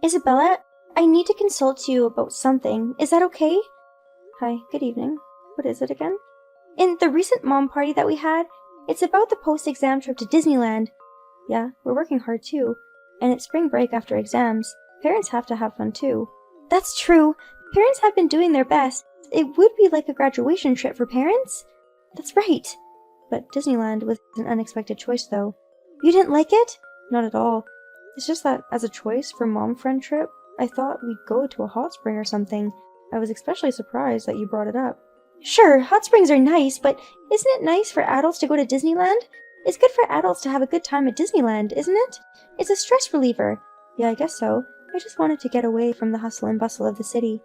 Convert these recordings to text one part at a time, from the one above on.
Isabella, I need to consult you about something. Is that okay? Hi, good evening. What is it again? In the recent mom party that we had, it's about the post-exam trip to Disneyland. Yeah, we're working hard too. And it's spring break after exams. Parents have to have fun too. That's true. Parents have been doing their best. It would be like a graduation trip for parents. That's right. But Disneyland was an unexpected choice though. You didn't like it? Not at all. It's just that as a choice for mom-friend trip, I thought we'd go to a hot spring or something. I was especially surprised that you brought it up. Sure, hot springs are nice, but isn't it nice for adults to go to Disneyland? It's good for adults to have a good time at Disneyland, isn't it? It's a stress reliever. Yeah, I guess so. I just wanted to get away from the hustle and bustle of the city.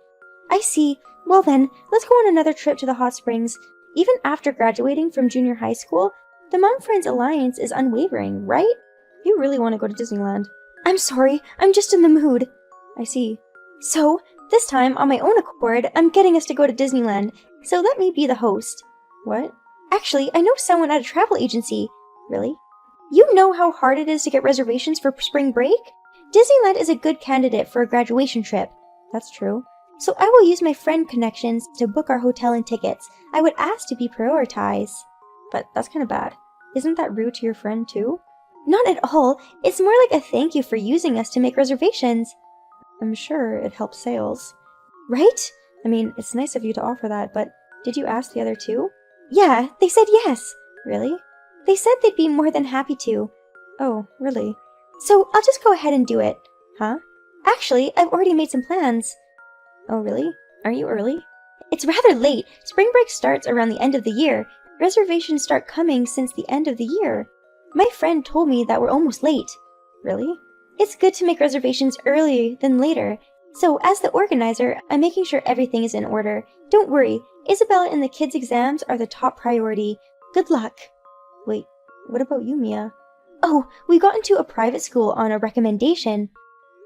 I see. Well then, let's go on another trip to the hot springs. Even after graduating from junior high school, the Mom Friends Alliance is unwavering, right? You really want to go to Disneyland. I'm sorry, I'm just in the mood. I see. So, this time, on my own accord, I'm getting us to go to Disneyland, so let me be the host. What? Actually, I know someone at a travel agency. Really? You know how hard it is to get reservations for spring break? Disneyland is a good candidate for a graduation trip. That's true. So I will use my friend connections to book our hotel and tickets. I would ask to be prioritized. But that's kind of bad. Isn't that rude to your friend too? Not at all. It's more like a thank you for using us to make reservations. I'm sure it helps sales. Right? I mean, it's nice of you to offer that, but did you ask the other two? Yeah, they said yes. Really? They said they'd be more than happy to. Oh, really? So I'll just go ahead and do it. Huh? Actually, I've already made some plans. Oh, really? Are you early? It's rather late. Spring break starts around the end of the year. Reservations start coming since the end of the year. My friend told me that we're almost late. Really? It's good to make reservations earlier than later. So, as the organizer, I'm making sure everything is in order. Don't worry, Isabella and the kids' exams are the top priority. Good luck. Wait, what about you, Mia? Oh, we got into a private school on a recommendation.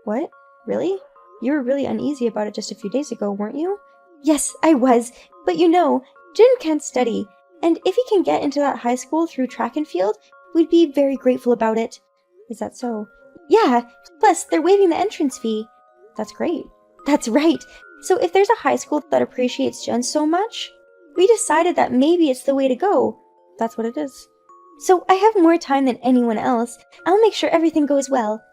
What? Really? You were really uneasy about it just a few days ago, weren't you? Yes, I was. But you know, Jin can't study. And if he can get into that high school through track and field, we'd be very grateful about it. Is that so? Yeah, plus they're waiving the entrance fee. That's great. That's right. So if there's a high school that appreciates Jun so much, we decided that maybe it's the way to go. That's what it is. So I have more time than anyone else. I'll make sure everything goes well.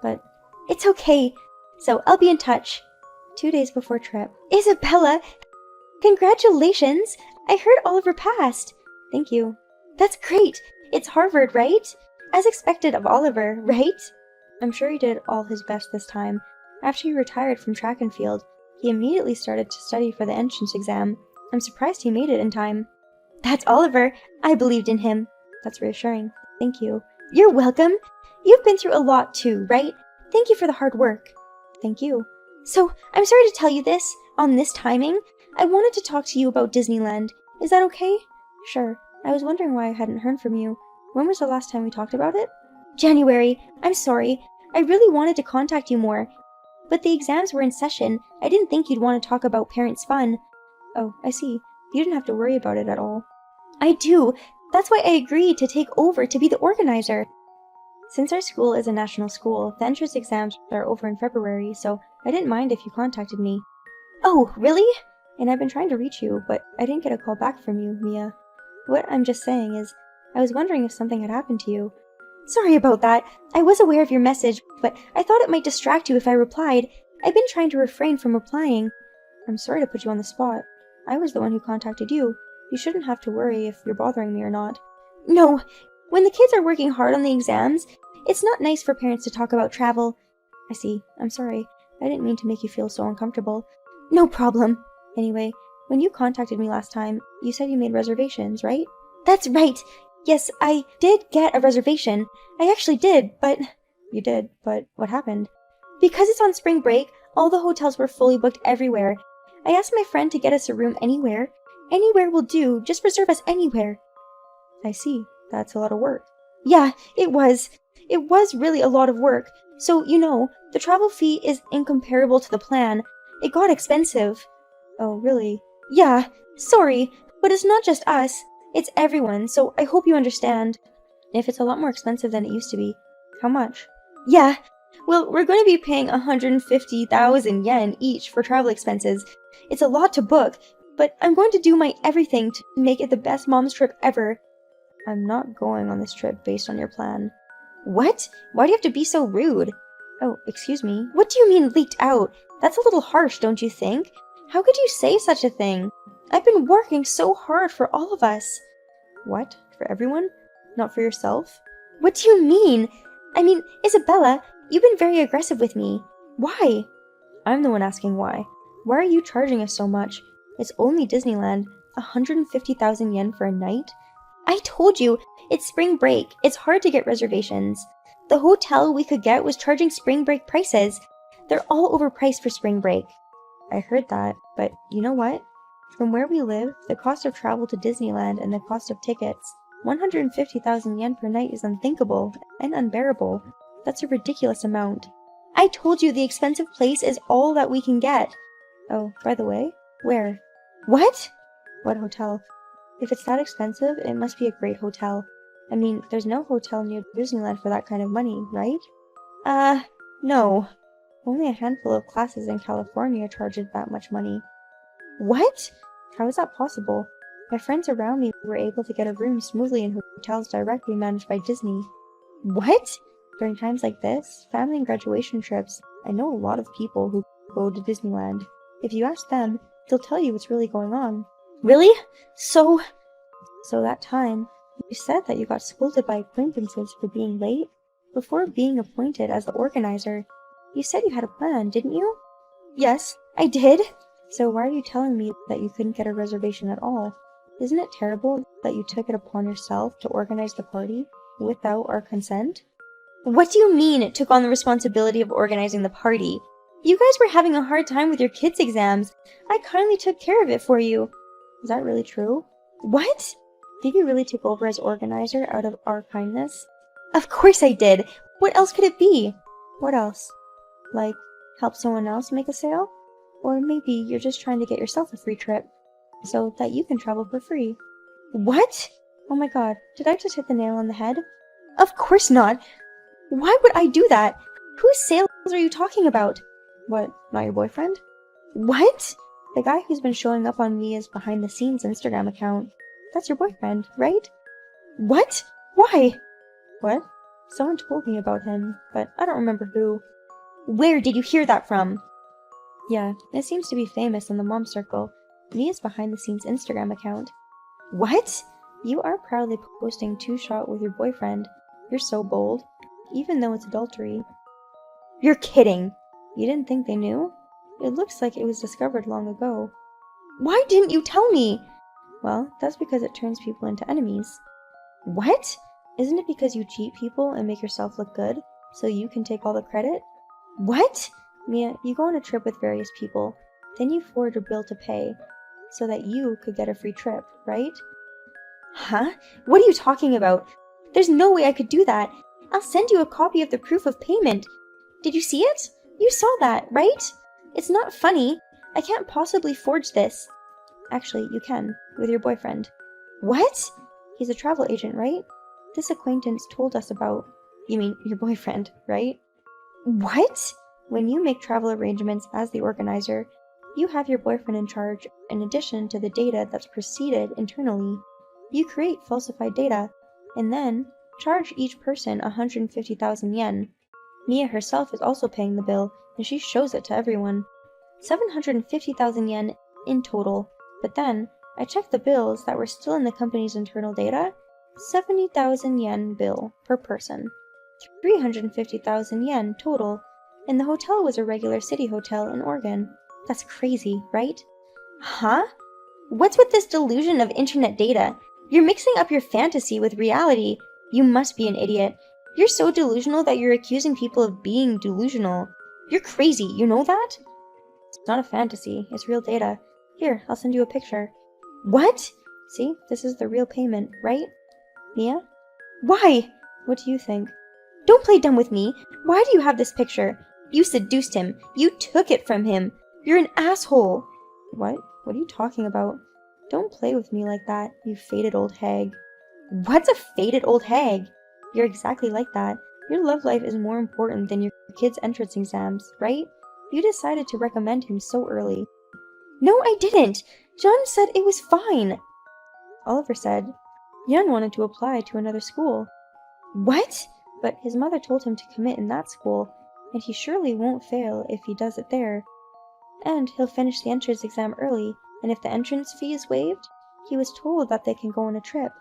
But it's okay. So I'll be in touch. 2 days before trip. Isabella! Congratulations! I heard Oliver passed. Thank you. That's great. It's Harvard, right? As expected of Oliver, right? I'm sure he did all his best this time. After he retired from track and field, he immediately started to study for the entrance exam. I'm surprised he made it in time. That's Oliver. I believed in him. That's reassuring. Thank you. You're welcome. You've been through a lot too, right? Thank you for the hard work. Thank you. So, I'm sorry to tell you this, on this timing. I wanted to talk to you about Disneyland. Is that okay? Sure. I was wondering why I hadn't heard from you. When was the last time we talked about it? January. I'm sorry. I really wanted to contact you more. But the exams were in session. I didn't think you'd want to talk about parents' fun. Oh, I see. You didn't have to worry about it at all. I do. That's why I agreed to take over to be the organizer. Since our school is a national school, the entrance exams are over in February, so I didn't mind if you contacted me. Oh, really? And I've been trying to reach you, but I didn't get a call back from you, Mia. What I'm just saying is, I was wondering if something had happened to you. Sorry about that. I was aware of your message, but I thought it might distract you if I replied. I've been trying to refrain from replying. I'm sorry to put you on the spot. I was the one who contacted you. You shouldn't have to worry if you're bothering me or not. No, when the kids are working hard on the exams, it's not nice for parents to talk about travel. I see. I'm sorry. I didn't mean to make you feel so uncomfortable. No problem. Anyway, when you contacted me last time, you said you made reservations, right? That's right. Yes, I did get a reservation. I actually did, but... You did, but what happened? Because it's on spring break, all the hotels were fully booked everywhere. I asked my friend to get us a room anywhere. Anywhere will do, just reserve us anywhere. I see. That's a lot of work. Yeah, it was. It was really a lot of work. So, you know, the travel fee is incomparable to the plan. It got expensive. Oh, really? Yeah, sorry, but it's not just us. It's everyone, so I hope you understand. If it's a lot more expensive than it used to be, how much? Yeah, Well, we're going to be paying 150,000 yen each for travel expenses. It's a lot to book, but I'm going to do my everything to make it the best mom's trip ever. I'm not going on this trip based on your plan. What? Why do you have to be so rude? Oh, excuse me. What do you mean leaked out? That's a little harsh, don't you think? How could you say such a thing? I've been working so hard for all of us. What? For everyone? Not for yourself? What do you mean? I mean, Isabella, you've been very aggressive with me. Why? I'm the one asking why. Why are you charging us so much? It's only Disneyland. 150,000 yen for a night? I told you, it's spring break. It's hard to get reservations. The hotel we could get was charging spring break prices. They're all overpriced for spring break. I heard that, but you know what? From where we live, the cost of travel to Disneyland and the cost of tickets, 150,000 yen per night is unthinkable and unbearable. That's a ridiculous amount. I told you the expensive place is all that we can get. Oh, by the way, where? What? What hotel? If it's that expensive, it must be a great hotel. I mean, there's no hotel near Disneyland for that kind of money, right? No. Only a handful of classes in California charges that much money. What? How is that possible? My friends around me were able to get a room smoothly in hotels directly managed by Disney. What? During times like this, family and graduation trips, I know a lot of people who go to Disneyland. If you ask them, they'll tell you what's really going on. Really? So that time, you said that you got scolded by acquaintances for being late? Before being appointed as the organizer, you said you had a plan, didn't you? Yes, I did. So why are you telling me that you couldn't get a reservation at all? Isn't it terrible that you took it upon yourself to organize the party without our consent? What do you mean it took on the responsibility of organizing the party? You guys were having a hard time with your kids' exams. I kindly took care of it for you. Is that really true? What? Did you really take over as organizer out of our kindness? Of course I did. What else could it be? What else? Like, help someone else make a sale? Or maybe you're just trying to get yourself a free trip, so that you can travel for free. What? Oh my god, did I just hit the nail on the head? Of course not! Why would I do that? Whose sales are you talking about? What, not your boyfriend? What? The guy who's been showing up on Mia's behind-the-scenes Instagram account. That's your boyfriend, right? What? Why? What? Someone told me about him, but I don't remember who. Where did you hear that from? Yeah, it seems to be famous in the mom circle. Mia's behind-the-scenes Instagram account. What? You are proudly posting two-shot with your boyfriend. You're so bold. Even though it's adultery. You're kidding! You didn't think they knew? It looks like it was discovered long ago. Why didn't you tell me? Well, that's because it turns people into enemies. What? Isn't it because you cheat people and make yourself look good, so you can take all the credit? What? Mia, you go on a trip with various people, then you forge a bill to pay, so that you could get a free trip, right? Huh? What are you talking about? There's no way I could do that. I'll send you a copy of the proof of payment. Did you see it? You saw that, right? It's not funny. I can't possibly forge this. Actually, you can, with your boyfriend. What? He's a travel agent, right? This acquaintance told us about... You mean your boyfriend, right? What? When you make travel arrangements as the organizer, you have your boyfriend in charge in addition to the data that's proceeded internally. You create falsified data, and then charge each person 150,000 yen. Mia herself is also paying the bill, and she shows it to everyone. 750,000 yen in total, but then I checked the bills that were still in the company's internal data. 70,000 yen bill per person. 350,000 yen total, and the hotel was a regular city hotel in Oregon. That's crazy, right? Huh? What's with this delusion of internet data? You're mixing up your fantasy with reality. You must be an idiot. You're so delusional that you're accusing people of being delusional. You're crazy, you know that? It's not a fantasy, it's real data. Here, I'll send you a picture. What? See, this is the real payment, right? Mia? Why? What do you think? Don't play dumb with me. Why do you have this picture? You seduced him. You took it from him. You're an asshole. What? What are you talking about? Don't play with me like that, you faded old hag. What's a faded old hag? You're exactly like that. Your love life is more important than your kid's entrance exams, right? You decided to recommend him so early. No, I didn't! John said it was fine! Oliver said, Jan wanted to apply to another school. What? But his mother told him to commit in that school, and he surely won't fail if he does it there. And he'll finish the entrance exam early, and if the entrance fee is waived, he was told that they can go on a trip.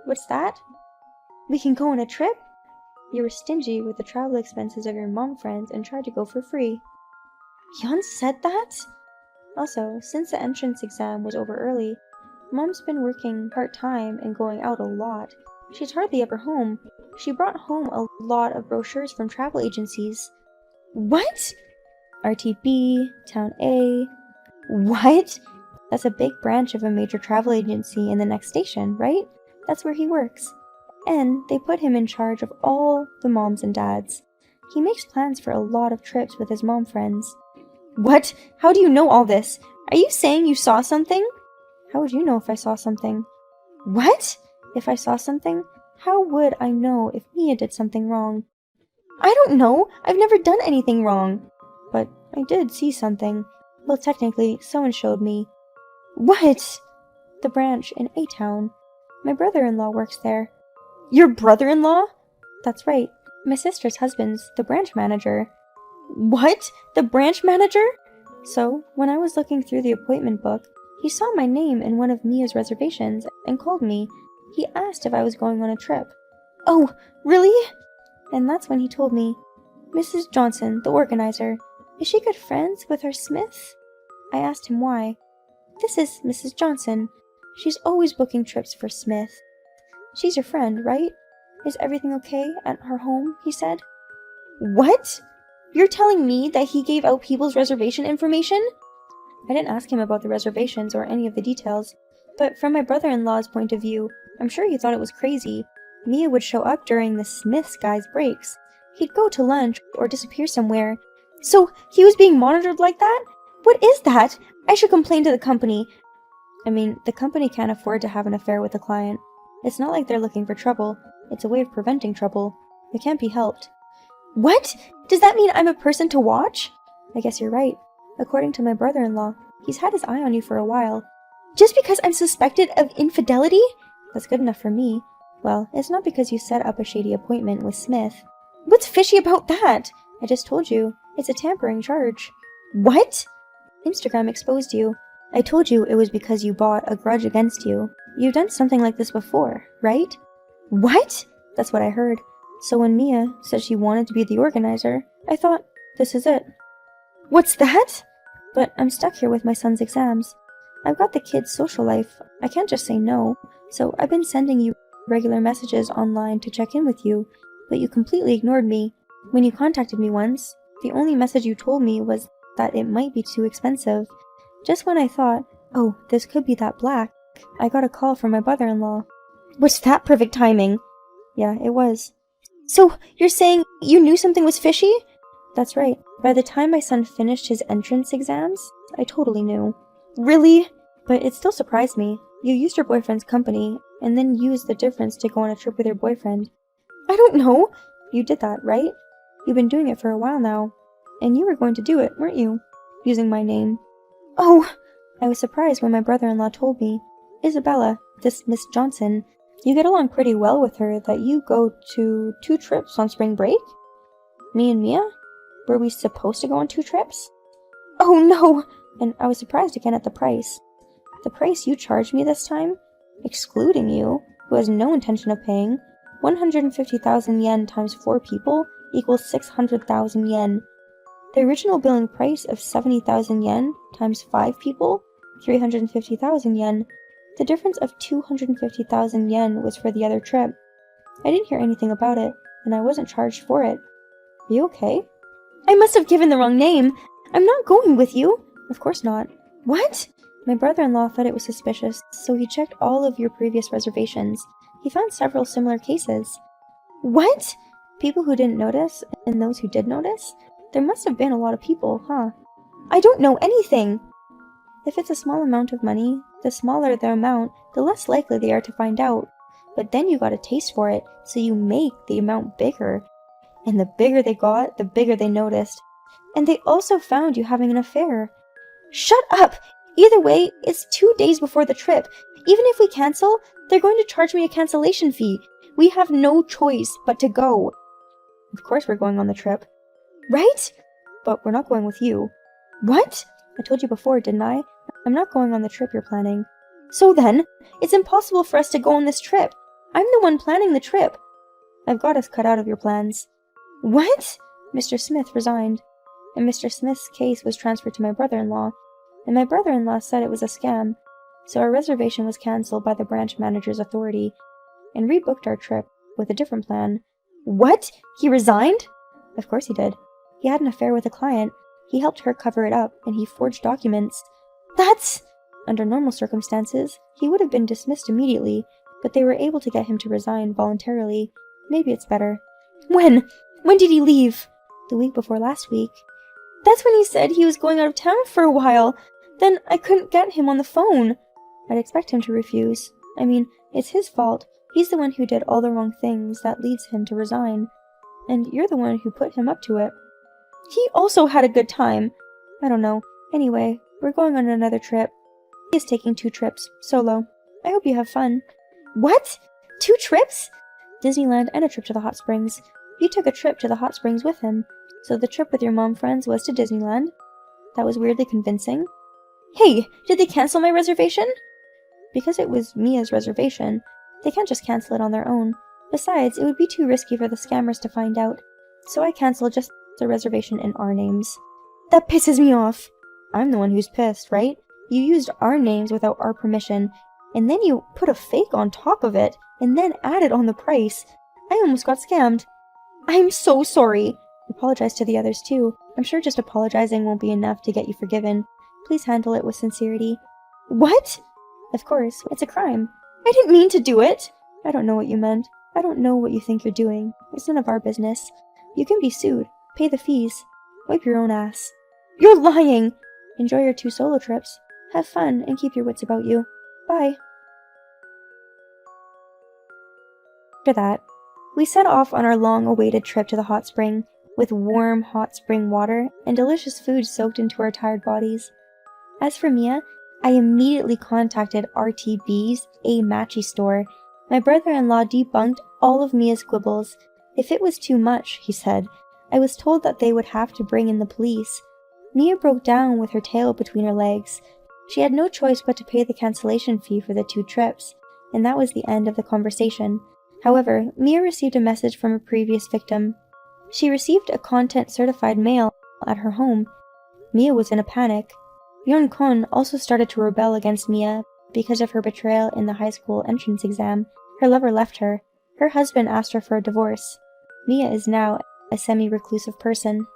What's that? We can go on a trip? You were stingy with the travel expenses of your mom friends and tried to go for free. Jan said that? Also, since the entrance exam was over early, Mom's been working part-time and going out a lot. She's hardly ever home. She brought home a lot of brochures from travel agencies. What? RTB, Town A. What? That's a big branch of a major travel agency in the next station, right? That's where he works. And they put him in charge of all the moms and dads. He makes plans for a lot of trips with his mom friends. What? How do you know all this? Are you saying you saw something? How would you know if I saw something? What? If I saw something? How would I know if Mia did something wrong? I don't know. I've never done anything wrong. But I did see something. Well, technically, someone showed me. What? The branch in A-Town. My brother-in-law works there. Your brother-in-law? That's right. My sister's husband's the branch manager. What? The branch manager? So, when I was looking through the appointment book, he saw my name in one of Mia's reservations and called me. He asked if I was going on a trip. Oh, really? And that's when he told me, Mrs. Johnson, the organizer, is she good friends with our Smith? I asked him why. This is Mrs. Johnson. She's always booking trips for Smith. She's your friend, right? Is everything okay at her home? He said. What? You're telling me that he gave out people's reservation information? I didn't ask him about the reservations or any of the details, but from my brother-in-law's point of view, I'm sure he thought it was crazy. Mia would show up during the Smith's guys' breaks. He'd go to lunch or disappear somewhere. So he was being monitored like that? What is that? I should complain to the company. I mean, the company can't afford to have an affair with a client. It's not like they're looking for trouble. It's a way of preventing trouble. It can't be helped. What? Does that mean I'm a person to watch? I guess you're right. According to my brother-in-law, he's had his eye on you for a while. Just because I'm suspected of infidelity? That's good enough for me. Well, it's not because you set up a shady appointment with Smith. What's fishy about that? I just told you. It's a tampering charge. What? Instagram exposed you. I told you it was because you bought a grudge against you. You've done something like this before, right? What? That's what I heard. So when Mia said she wanted to be the organizer, I thought, this is it. What's that? But I'm stuck here with my son's exams. I've got the kid's social life. I can't just say no. So I've been sending you regular messages online to check in with you, but you completely ignored me. When you contacted me once, the only message you told me was that it might be too expensive. Just when I thought, oh, this could be that black, I got a call from my brother-in-law. What's that perfect timing? Yeah, it was. So, you're saying you knew something was fishy? That's right. By the time my son finished his entrance exams, I totally knew. Really? But it still surprised me. You used your boyfriend's company, and then used the difference to go on a trip with your boyfriend. I don't know. You did that, right? You've been doing it for a while now. And you were going to do it, weren't you? Using my name. Oh! I was surprised when my brother-in-law told me, Isabella, this Miss Johnson, you get along pretty well with her that you go to 2 trips on spring break? Me and Mia? Were we supposed to go on 2 trips? Oh no! And I was surprised again at the price. The price you charged me this time, excluding you, who has no intention of paying, 150,000 yen times 4 people equals 600,000 yen. The original billing price of 70,000 yen times 5 people, 350,000 yen. The difference of 250,000 yen was for the other trip. I didn't hear anything about it, and I wasn't charged for it. Are you okay? I must have given the wrong name. I'm not going with you. Of course not. What? My brother-in-law thought it was suspicious, so he checked all of your previous reservations. He found several similar cases. What? People who didn't notice, and those who did notice? There must have been a lot of people, huh? I don't know anything! If it's a small amount of money, the smaller the amount, the less likely they are to find out. But then you got a taste for it, so you make the amount bigger. And the bigger they got, the bigger they noticed. And they also found you having an affair. Shut up! Either way, it's 2 days before the trip. Even if we cancel, they're going to charge me a cancellation fee. We have no choice but to go. Of course we're going on the trip. Right? But we're not going with you. What? I told you before, didn't I? I'm not going on the trip you're planning. So then, it's impossible for us to go on this trip. I'm the one planning the trip. I've got us cut out of your plans. What? Mr. Smith resigned, and Mr. Smith's case was transferred to my brother-in-law, and my brother-in-law said it was a scam, so our reservation was cancelled by the branch manager's authority, and rebooked our trip with a different plan. What? He resigned? Of course he did. He had an affair with a client. He helped her cover it up, and he forged documents. That's... Under normal circumstances, he would have been dismissed immediately, but they were able to get him to resign voluntarily. Maybe it's better. When? When did he leave? The week before last week. That's when he said he was going out of town for a while. Then I couldn't get him on the phone. I'd expect him to refuse. I mean, it's his fault. He's the one who did all the wrong things that leads him to resign. And you're the one who put him up to it. He also had a good time. I don't know. Anyway, we're going on another trip. He is taking 2 trips, solo. I hope you have fun. What? 2 trips? Disneyland and a trip to the hot springs. You took a trip to the hot springs with him, so the trip with your mom friends was to Disneyland? That was weirdly convincing. Hey, did they cancel my reservation? Because it was Mia's reservation, they can't just cancel it on their own. Besides, it would be too risky for the scammers to find out, so I canceled just the reservation in our names. That pisses me off. I'm the one who's pissed, right? You used our names without our permission, and then you put a fake on top of it, and then added on the price. I almost got scammed. I'm so sorry. Apologize to the others too. I'm sure just apologizing won't be enough to get you forgiven. Please handle it with sincerity. What? Of course, it's a crime. I didn't mean to do it. I don't know what you meant. I don't know what you think you're doing. It's none of our business. You can be sued. Pay the fees. Wipe your own ass. You're lying! Enjoy your 2 solo trips. Have fun and keep your wits about you. Bye. After that, we set off on our long-awaited trip to the hot spring, with warm, hot spring water and delicious food soaked into our tired bodies. As for Mia, I immediately contacted RTB's A Matchy store. My brother-in-law debunked all of Mia's quibbles. If it was too much, he said, I was told that they would have to bring in the police. Mia broke down with her tail between her legs. She had no choice but to pay the cancellation fee for the 2 trips, and that was the end of the conversation. However, Mia received a message from a previous victim. She received a content-certified mail at her home. Mia was in a panic. Yeon Kon also started to rebel against Mia because of her betrayal in the high school entrance exam. Her lover left her. Her husband asked her for a divorce. Mia is now a semi-reclusive person.